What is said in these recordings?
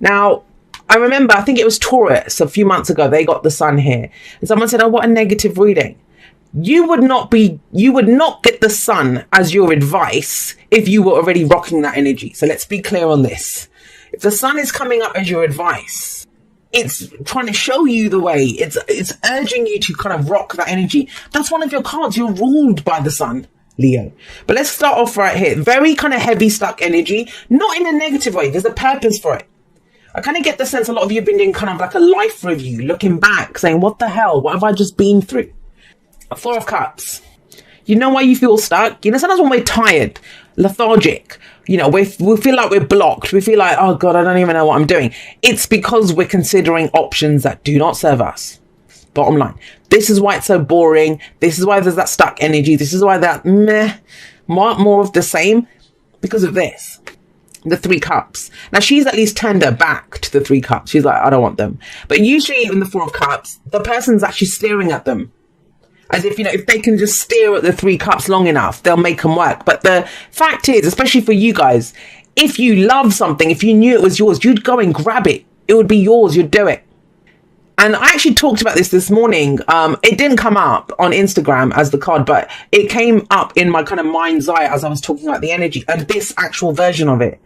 Now, I remember, I think it was Taurus a few months ago, they got the sun here. And someone said, oh, what a negative reading. You would not get the sun as your advice if you were already rocking that energy. So let's be clear on this. If the sun is coming up as your advice, it's trying to show you the way. It's urging you to kind of rock that energy. That's one of your cards. You're ruled by the sun, Leo. But let's start off right here. Very kind of heavy, stuck energy. Not in a negative way. There's a purpose for it. I kind of get the sense a lot of you have been doing kind of like a life review, looking back, saying, what the hell? What have I just been through? A Four of Cups. You know why you feel stuck? You know, sometimes when we're tired, lethargic, you know, we feel like we're blocked. We feel like, oh God, I don't even know what I'm doing. It's because we're considering options that do not serve us. Bottom line. This is why it's so boring. This is why there's that stuck energy. This is why that more of the same, because of this. The Three Cups. Now, she's at least turned her back to the Three Cups. She's like, I don't want them. But usually in the Four of Cups, the person's actually staring at them. As if, you know, if they can just stare at the Three Cups long enough, they'll make them work. But the fact is, especially for you guys, if you love something, if you knew it was yours, you'd go and grab it. It would be yours. You'd do it. And I actually talked about this morning. It didn't come up on Instagram as the card, but it came up in my kind of mind's eye as I was talking about the energy and this actual version of it.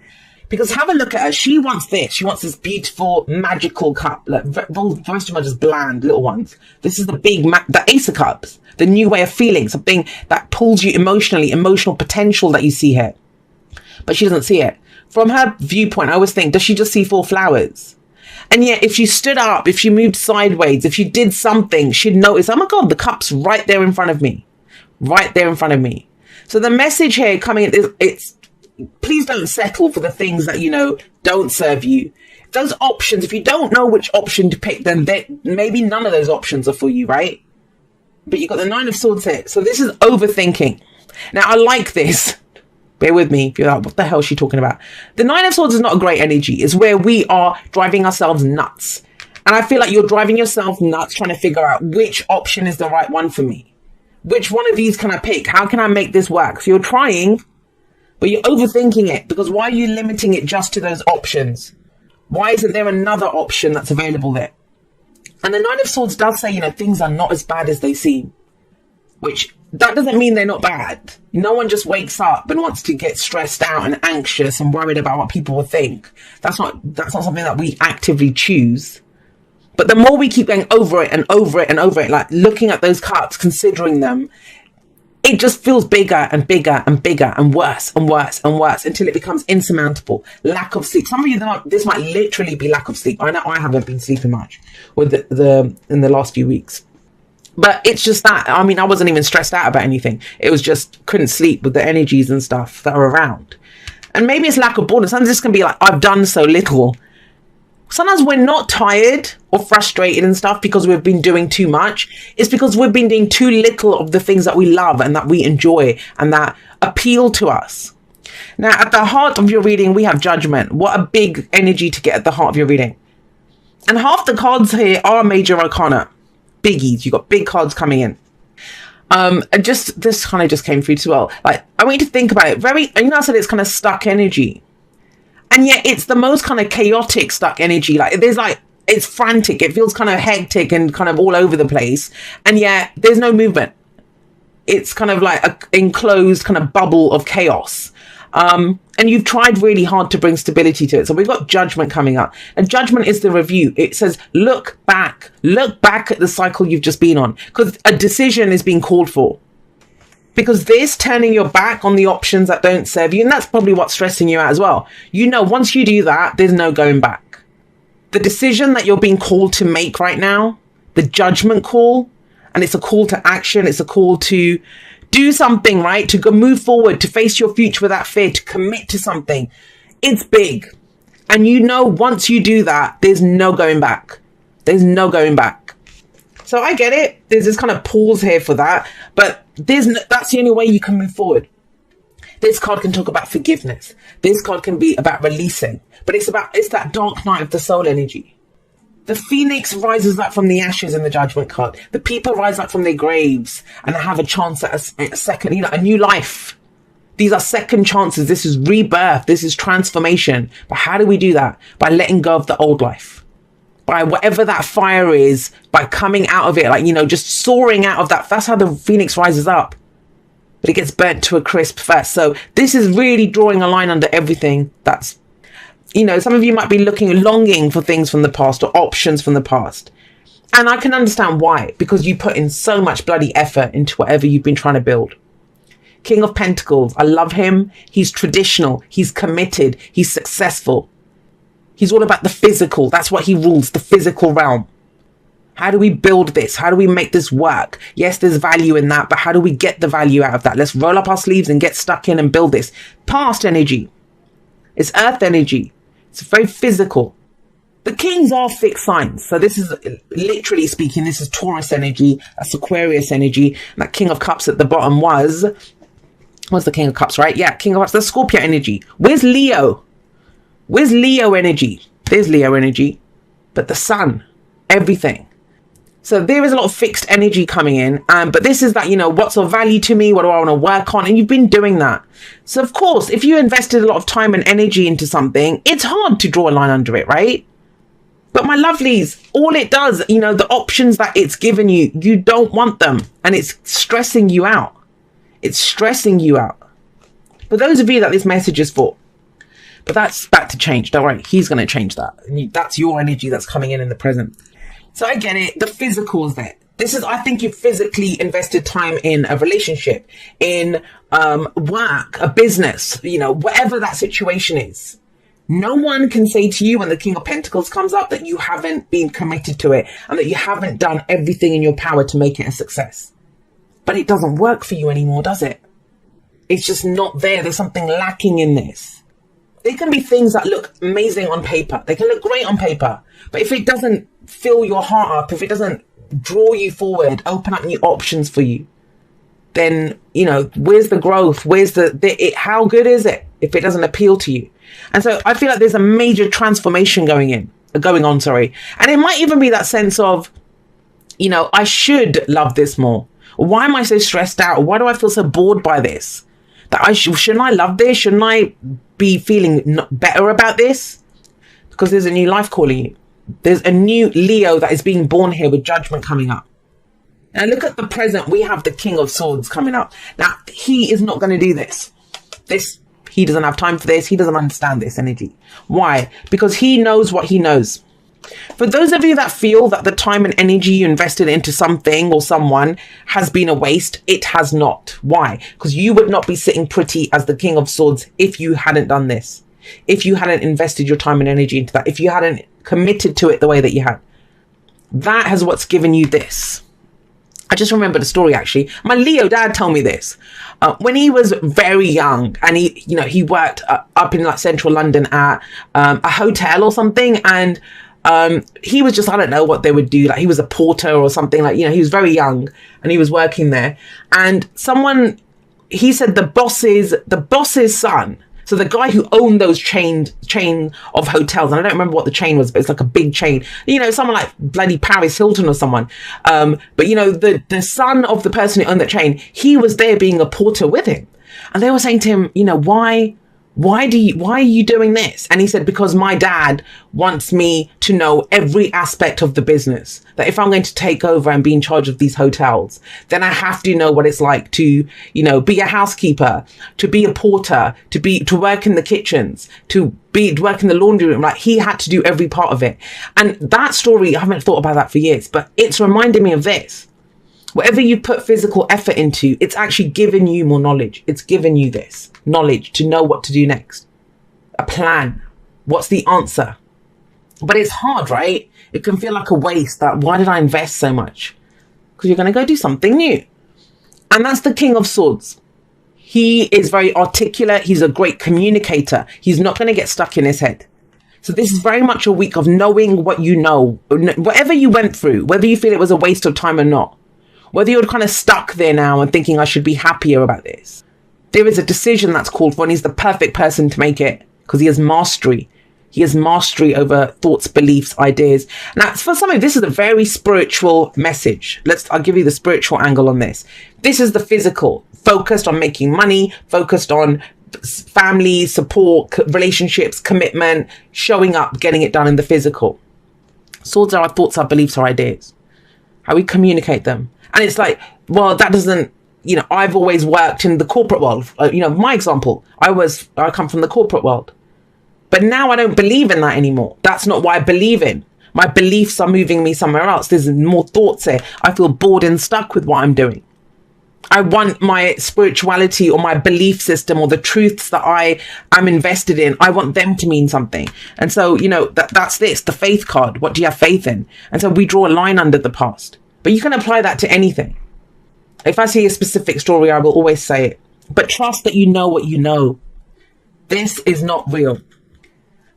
Because have a look at her. She wants this. She wants this beautiful, magical cup. Like, most of them are just bland little ones. This is the big, the Ace of Cups. The new way of feeling. Something that pulls you emotionally, emotional potential that you see here. But she doesn't see it. From her viewpoint, I always think, does she just see 4 flowers? And yet, if she stood up, if she moved sideways, if she did something, she'd notice, oh my God, the cup's right there in front of me. Right there in front of me. So the message here coming in, it's please don't settle for the things that, you know, don't serve you. Those options, if you don't know which option to pick, then maybe none of those options are for you, right? But you've got the Nine of Swords here. So this is overthinking. Now, I like this. Bear with me. You're like, what the hell is she talking about? The Nine of Swords is not a great energy. It's where we are driving ourselves nuts. And I feel like you're driving yourself nuts trying to figure out which option is the right one for me. Which one of these can I pick? How can I make this work? So you're trying, but you're overthinking it, because why are you limiting it just to those options? Why isn't there another option that's available there? And the Nine of Swords does say, you know, things are not as bad as they seem. Which, that doesn't mean they're not bad. No one just wakes up and wants to get stressed out and anxious and worried about what people will think. That's not something that we actively choose. But the more we keep going over it and over it and over it, like looking at those cards, considering them, it just feels bigger and bigger and bigger and worse and worse and worse until it becomes insurmountable. Lack of sleep. Some of you, this might literally be lack of sleep. I know I haven't been sleeping much with in the last few weeks. But it's just that, I mean, I wasn't even stressed out about anything. It was just couldn't sleep with the energies and stuff that are around. And maybe it's lack of boredom. Sometimes this can be like, I've done so little. Sometimes we're not tired or frustrated and stuff because we've been doing too much. It's because we've been doing too little of the things that we love and that we enjoy and that appeal to us. Now, at the heart of your reading, we have Judgment. What a big energy to get at the heart of your reading. And half the cards here are major arcana. Biggies. You've got big cards coming in. And just, this kind of just came through as well. Like, I want you to think about it. You know, I said it's kind of stuck energy. And yet it's the most kind of chaotic stuck energy. Like, there's like, it's frantic. It feels kind of hectic and kind of all over the place. And yet there's no movement. It's kind of like an enclosed kind of bubble of chaos. And you've tried really hard to bring stability to it. So we've got Judgment coming up. And Judgment is the review. It says, look back at the cycle you've just been on. Because a decision is being called for. Because this turning your back on the options that don't serve you, and that's probably what's stressing you out as well. You know, once you do that, there's no going back. The decision that you're being called to make right now, the judgment call, and it's a call to action, it's a call to do something, right? To go move forward, to face your future without fear, to commit to something. It's big. And you know, once you do that, there's no going back. There's no going back. So I get it. There's this kind of pause here for that, but that's the only way you can move forward. This card can talk about forgiveness. This card can be about releasing, but it's that dark night of the soul energy. The phoenix rises up from the ashes in the Judgment card. The people rise up from their graves and have a chance at a second, you know, a new life. These are second chances. This is rebirth. This is transformation. But how do we do that? By letting go of the old life. By whatever that fire is, by coming out of it, like, just soaring out of that. That's how the phoenix rises up. But it gets burnt to a crisp first. So this is really drawing a line under everything that's, some of you might be longing for things from the past or options from the past. And I can understand why, because you put in so much bloody effort into whatever you've been trying to build. King of Pentacles, I love him. He's traditional. He's committed. He's successful. He's all about the physical. That's what he rules, the physical realm. How do we build this? How do we make this work? Yes, there's value in that, but how do we get the value out of that? Let's roll up our sleeves and get stuck in and build this. Past energy. It's earth energy. It's very physical. The kings are fixed signs. So this is, literally speaking, this is Taurus energy. That's Aquarius energy. And that King of Cups at the bottom was the King of Cups, right? Yeah, King of Cups. That's Scorpio energy. Where's Leo? Where's Leo energy? There's Leo energy. But the sun, everything. So there is a lot of fixed energy coming in. But this is that, what's of value to me? What do I want to work on? And you've been doing that. So of course, if you invested a lot of time and energy into something, it's hard to draw a line under it, right? But my lovelies, all it does, the options that it's given you, you don't want them. And it's stressing you out. It's stressing you out. For those of you that this message is for. But that's back to change. Don't worry. He's going to change that. And that's your energy that's coming in the present. So I get it. The physical is there. This is, I think you've physically invested time in a relationship, in work, a business, whatever that situation is. No one can say to you when the King of Pentacles comes up that you haven't been committed to it and that you haven't done everything in your power to make it a success. But it doesn't work for you anymore, does it? It's just not there. There's something lacking in this. There can be things that look amazing on paper. They can look great on paper. But if it doesn't fill your heart up, if it doesn't draw you forward, open up new options for you, then, where's the growth? Where's how good is it if it doesn't appeal to you? And so I feel like there's a major transformation going on. And it might even be that sense of, I should love this more. Why am I so stressed out? Why do I feel so bored by this? That shouldn't I love this? Shouldn't I be feeling better about this? Because there's a new life calling you. There's a new Leo that is being born here with judgment coming up. Now look at the present. We have the King of Swords coming up. Now he is not going to do this. He doesn't have time for this. He doesn't understand this energy. Why? Because he knows what he knows. For those of you that feel that the time and energy you invested into something or someone has been a waste, it has not. Why? Because you would not be sitting pretty as the King of Swords if you hadn't done this. If you hadn't invested your time and energy into that. If you hadn't committed to it the way that you had. That has what's given you this. I just remembered a story, actually. My Leo dad told me this. When he was very young and he worked up in like central London at a hotel or something. And he was just, I don't know what they would do. Like he was a porter or something, like, he was very young and he was working there. And he said the boss's son, so the guy who owned those chain of hotels, and I don't remember what the chain was, but it's like a big chain, someone like bloody Paris Hilton or someone. But the son of the person who owned that chain, he was there being a porter with him. And they were saying to him, why are you doing this? And he said, because my dad wants me to know every aspect of the business. That if I'm going to take over and be in charge of these hotels, then I have to know what it's like to, be a housekeeper, to be a porter, to work in the kitchens, to work in the laundry room. Like he had to do every part of it. And that story, I haven't thought about that for years, but it's reminded me of this. Whatever you put physical effort into, it's actually given you more knowledge. It's given you this knowledge to know what to do next. A plan. What's the answer? But it's hard, right? It can feel like a waste. That why did I invest so much? Because you're going to go do something new. And that's the King of Swords. He is very articulate. He's a great communicator. He's not going to get stuck in his head. So this is very much a week of knowing what you know. Whatever you went through, whether you feel it was a waste of time or not. Whether you're kind of stuck there now and thinking I should be happier about this. There is a decision that's called for and he's the perfect person to make it because he has mastery. He has mastery over thoughts, beliefs, ideas. Now, for some of you, this is a very spiritual message. I'll give you the spiritual angle on this. This is the physical, focused on making money, focused on family, support, relationships, commitment, showing up, getting it done in the physical. Swords are our thoughts, our beliefs, our ideas, how we communicate them. And it's like, well, that doesn't, I've always worked in the corporate world. My example, I come from the corporate world. But now I don't believe in that anymore. That's not what I believe in. My beliefs are moving me somewhere else. There's more thoughts here. I feel bored and stuck with what I'm doing. I want my spirituality or my belief system or the truths that I am invested in, I want them to mean something. And so, that's this, the faith card. What do you have faith in? And so we draw a line under the past. But you can apply that to anything. If I see a specific story, I will always say it. But trust that you know what you know. This is not real.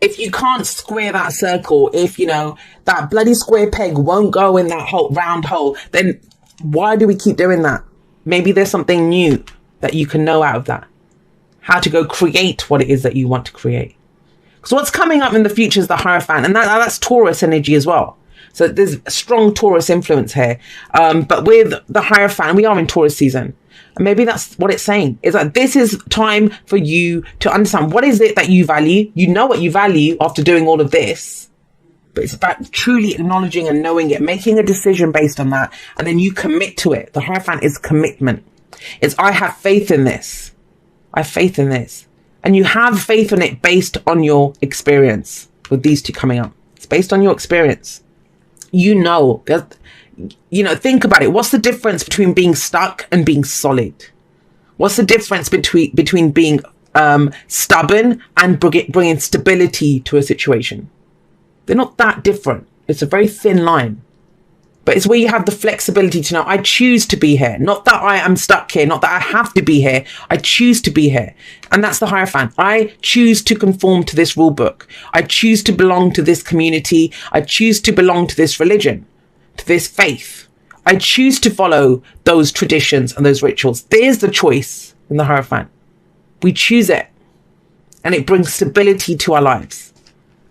If you can't square that circle, if, that bloody square peg won't go in that round hole, then why do we keep doing that? Maybe there's something new that you can know out of that. How to go create what it is that you want to create. So what's coming up in the future is the Hierophant, and that's Taurus energy as well. So there's a strong Taurus influence here. But with the Hierophant, we are in Taurus season. And maybe that's what it's saying, is that this is time for you to understand what is it that you value. You know what you value after doing all of this, but it's about truly acknowledging and knowing it, making a decision based on that, and then you commit to it. The Hierophant is commitment. It's, I have faith in this. I have faith in this. And you have faith in it based on your experience with these two coming up. It's based on your experience. Think about it. What's the difference between being stuck and being solid? What's the difference between being stubborn and bringing stability to a situation? They're not that different. It's a very thin line. But it's where you have the flexibility to know, I choose to be here. Not that I am stuck here. Not that I have to be here. I choose to be here. And that's the Hierophant. I choose to conform to this rule book. I choose to belong to this community. I choose to belong to this religion, to this faith. I choose to follow those traditions and those rituals. There's the choice in the Hierophant. We choose it. And it brings stability to our lives.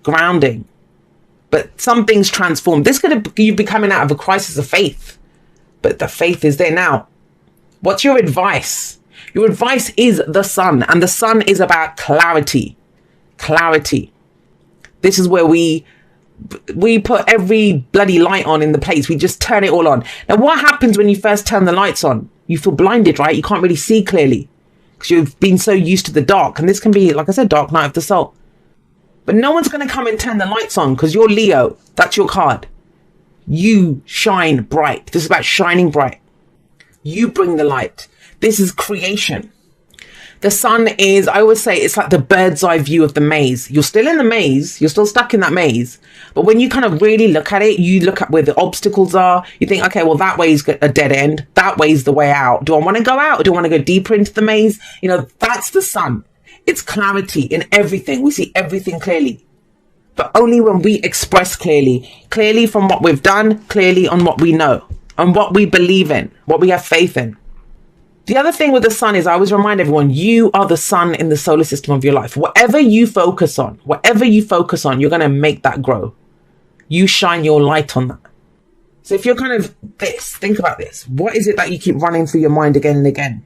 Grounding. But something's transformed. You'd be coming out of a crisis of faith. But the faith is there now. What's your advice? Your advice is the sun. And the sun is about clarity. Clarity. This is where we put every bloody light on in the place. We just turn it all on. Now, what happens when you first turn the lights on? You feel blinded, right? You can't really see clearly because you've been so used to the dark. And this can be, like I said, dark night of the soul. But no one's going to come and turn the lights on because you're Leo. That's your card. You shine bright. This is about shining bright. You bring the light. This is creation. The sun is, I always say, it's like the bird's eye view of the maze. You're still in the maze. You're still stuck in that maze. But when you kind of really look at it, you look at where the obstacles are. You think, okay, well, that way is a dead end. That way is the way out. Do I want to go out or do I want to go deeper into the maze? That's the sun. It's clarity in everything. We see everything clearly. But only when we express clearly from what we've done, clearly on what we know, and what we believe in, what we have faith in. The other thing with the sun is I always remind everyone, you are the sun in the solar system of your life. Whatever you focus on, you're going to make that grow. You shine your light on that. So if you're kind of think about this. What is it that you keep running through your mind again and again?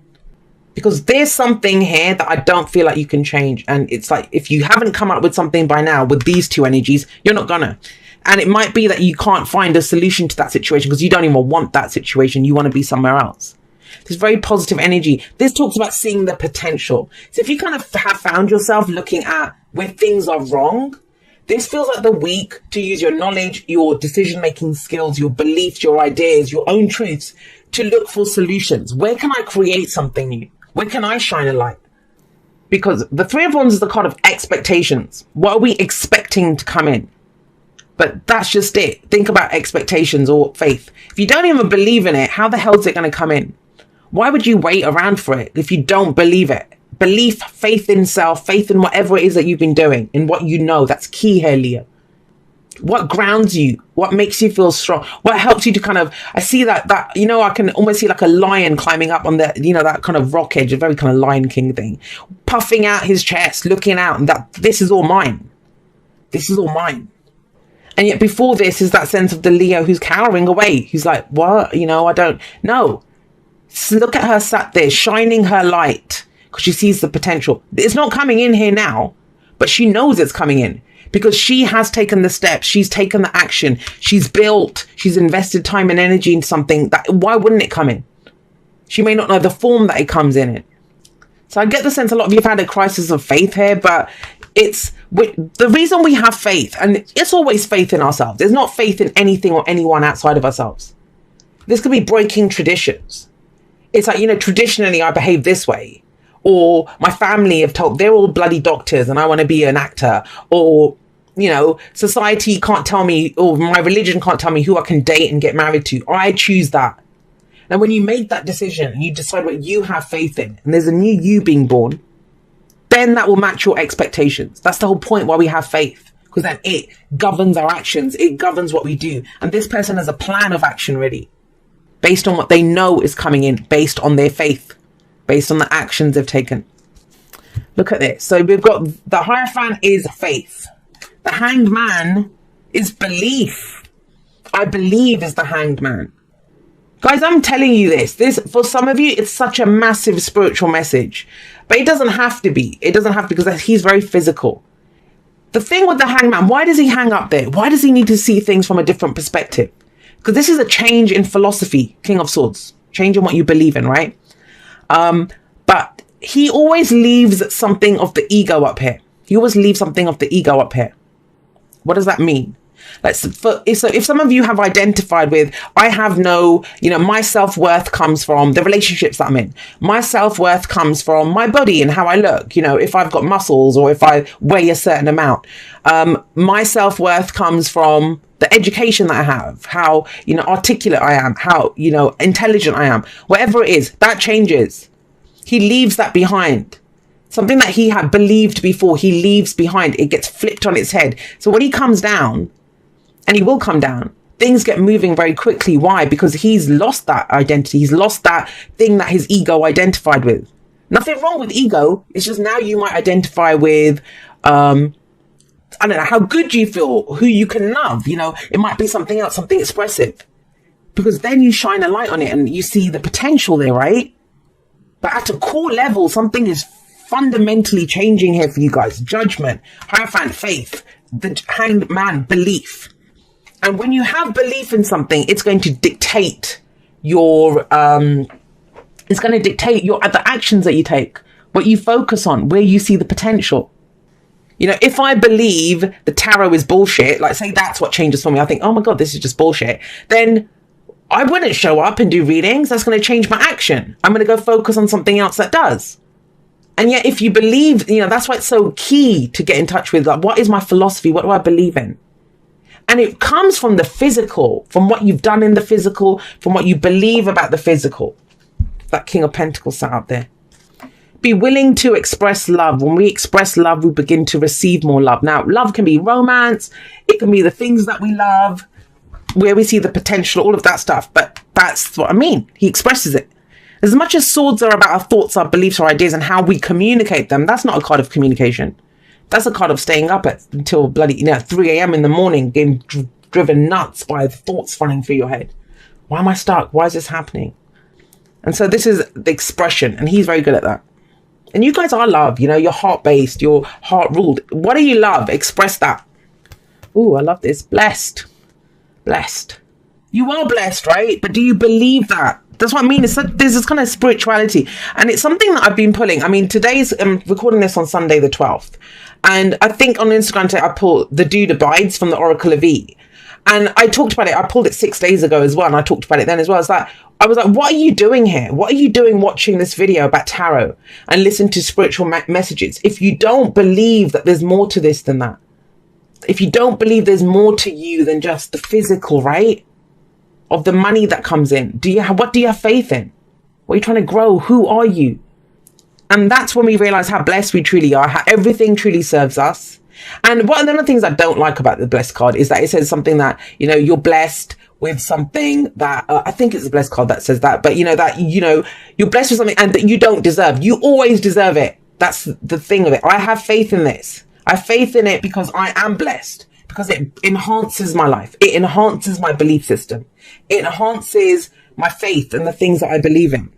Because there's something here that I don't feel like you can change. And it's like, if you haven't come up with something by now with these two energies, you're not gonna. And it might be that you can't find a solution to that situation because you don't even want that situation. You want to be somewhere else. There's very positive energy. This talks about seeing the potential. So if you kind of have found yourself looking at where things are wrong, this feels like the week to use your knowledge, your decision-making skills, your beliefs, your ideas, your own truths to look for solutions. Where can I create something new? Where can I shine a light? Because the Three of Wands is the card of expectations. What are we expecting to come in? But that's just it. Think about expectations or faith. If you don't even believe in it, how the hell is it going to come in? Why would you wait around for it if you don't believe it? Belief, faith in self, faith in whatever it is that you've been doing, in what you know. That's key here, Leo. What grounds you? What makes you feel strong? What helps you to kind of, I see that, I can almost see like a lion climbing up on the, that kind of rock edge, a very kind of Lion King thing, puffing out his chest, looking out, and that this is all mine. This is all mine. And yet before this is that sense of the Leo who's cowering away. He's like, what? You know, I don't know. So look at her sat there, shining her light, because she sees the potential. It's not coming in here now, but she knows it's coming in because she has taken the steps. She's taken the action. She's built. She's invested time and energy in something that, why wouldn't it come in? She may not know the form that it comes in. So I get the sense a lot of you have had a crisis of faith here, but it's the reason we have faith, and it's always faith in ourselves. There's not faith in anything or anyone outside of ourselves. This could be breaking traditions. It's like, you know, traditionally I behave this way, or my family have told, they're all bloody doctors and I want to be an actor, or, you know, society can't tell me, or my religion can't tell me who I can date and get married to. I choose that. And when you make that decision and you decide what you have faith in, and there's a new you being born, then that will match your expectations. That's the whole point why we have faith, because then it governs our actions. It governs what we do. And this person has a plan of action ready based on what they know is coming in, based on their faith, based on the actions they've taken. Look at this. So we've got the Hierophant is faith. The Hanged Man is belief. I believe is the Hanged Man. Guys, I'm telling you this, for some of you, it's such a massive spiritual message, but it doesn't have to be. It doesn't have to, because he's very physical. The thing with the Hangman, why does he hang up there? Why does he need to see things from a different perspective? Because this is a change in philosophy, King of Swords, change in what you believe in, right? But he always leaves something of the ego up here. He always leaves something of the ego up here. What does that mean? Like, so if some of you have identified with, I have no, you know, my self-worth comes from the relationships that I'm in. My self-worth comes from my body and how I look, you know, if I've got muscles or if I weigh a certain amount. My self-worth comes from the education that I have, how, you know, articulate I am, how, you know, intelligent I am. Whatever it is, that changes. He leaves that behind. Something that he had believed before, he leaves behind. It gets flipped on its head. So when he comes down, and he will come down, things get moving very quickly. Why? Because he's lost that identity. He's lost that thing that his ego identified with. Nothing wrong with ego. It's just now you might identify with, I don't know, how good you feel, who you can love. You know, it might be something else, something expressive. Because then you shine a light on it and you see the potential there, right? But at a core level, something is fundamentally changing here for you guys. Judgment, Hierophant, faith, the Hanged Man, belief. And when you have belief in something, it's going to dictate your, the actions that you take, what you focus on, where you see the potential. You know, if I believe the tarot is bullshit, like say that's what changes for me, I think, oh my God, this is just bullshit, then I wouldn't show up and do readings. That's going to change my action. I'm going to go focus on something else that does. And yet if you believe, you know, that's why it's so key to get in touch with, like, what is my philosophy? What do I believe in? And it comes from the physical, from what you've done in the physical, from what you believe about the physical. That King of Pentacles sat out there. Be willing to express love. When we express love, we begin to receive more love. Now, love can be romance. It can be the things that we love, where we see the potential, all of that stuff. But that's what I mean. He expresses it. As much as swords are about our thoughts, our beliefs, our ideas, and how we communicate them, that's not a card of communication. That's a card of staying up until bloody, you know, 3 a.m. in the morning, getting driven nuts by the thoughts running through your head. Why am I stuck? Why is this happening? And so this is the expression, and he's very good at that. And you guys are love, you know, you're heart-based, you're heart-ruled. What do you love? Express that. Ooh, I love this. Blessed. Blessed. You are blessed, right? But do you believe that? That's what I mean. There's this kind of spirituality. And it's something that I've been pulling. I mean, today's, I'm recording this on Sunday the 12th. And I think on Instagram today, I pulled The Dude Abides from the Oracle of E. And I talked about it. I pulled it 6 days ago as well. And I talked about it then as well. I was like, what are you doing here? What are you doing watching this video about tarot and listen to spiritual messages? If you don't believe that there's more to this than that, if you don't believe there's more to you than just the physical, right? Of the money that comes in. What do you have faith in? What are you trying to grow? Who are you? And that's when we realize how blessed we truly are, how everything truly serves us. And one of the things I don't like about the blessed card is that it says something that, you know, you're blessed with something that, I think it's a blessed card that says that, but you know, that, you know, you're blessed with something and that you don't deserve. You always deserve it. That's the thing of it. I have faith in this. I have faith in it because I am blessed, because it enhances my life. It enhances my belief system. It enhances my faith and the things that I believe in.